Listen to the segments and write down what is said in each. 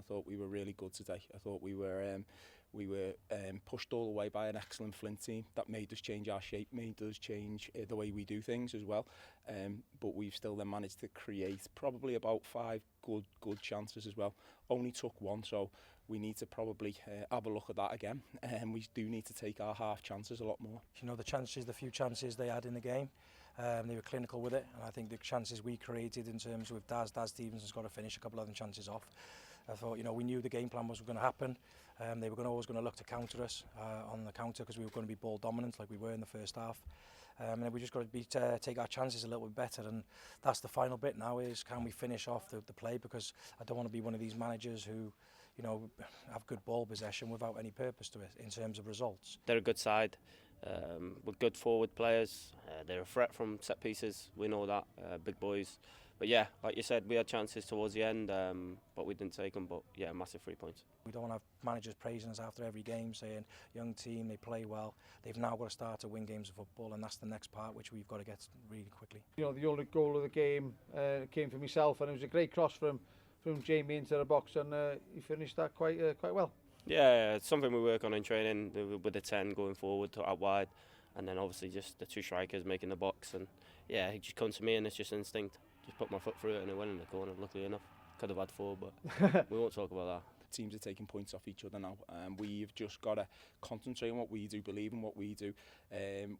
thought we were really good today. I thought we were pushed all the way by an excellent Flint team that made us change our shape, made us change the way we do things as well. But we've still then managed to create probably about 5 good chances as well. Only took 1, so we need to probably have a look at that again. And we do need to take our half chances a lot more. You know, the few chances they had in the game, they were clinical with it, and I think the chances we created in terms with Daz Stevenson's got to finish a couple of them chances off. I thought, you know, we knew the game plan was going to happen. They were always going to look to counter us on the counter because we were going to be ball dominant like we were in the first half. And then we just got to take our chances a little bit better, and that's the final bit now, is can we finish off the play, because I don't want to be one of these managers who, you know, have good ball possession without any purpose to it in terms of results. They're a good side with good forward players. They're a threat from set pieces, we know that, big boys. But yeah, like you said, we had chances towards the end, but we didn't take them. But yeah, massive 3 points. We don't want to have managers praising us after every game, saying, young team, they play well. They've now got to start to win games of football, and that's the next part which we've got to get really quickly. You know, the only goal of the game came from myself, and it was a great cross from Jamie into the box, and he finished that quite well. Yeah, it's something we work on in training with the 10 going forward to out wide, and then obviously just the 2 strikers making the box. And yeah, he just comes to me, and it's just instinct. Just put my foot through it and it went in the corner, luckily enough. Could have had 4, but we won't talk about that. Teams are taking points off each other now, and we've just got to concentrate on what we do, believe in what we do.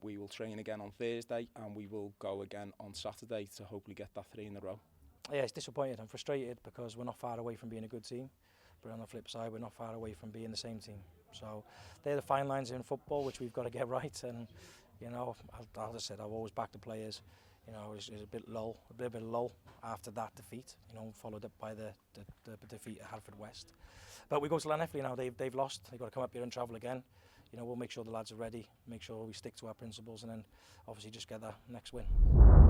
We will train again on Thursday, and we will go again on Saturday to hopefully get that 3 in a row. Yeah, it's disappointed. I'm frustrated because we're not far away from being a good team, but on the flip side, we're not far away from being the same team. So they're the fine lines in football which we've got to get right. And you know, as I said, I've always backed the players. You know, it was a bit lull after that defeat, you know, followed up by the defeat at Hadford West. But we go to Llanelli now, they've lost, they've got to come up here and travel again. You know, we'll make sure the lads are ready, make sure we stick to our principles, and then obviously just get that next win.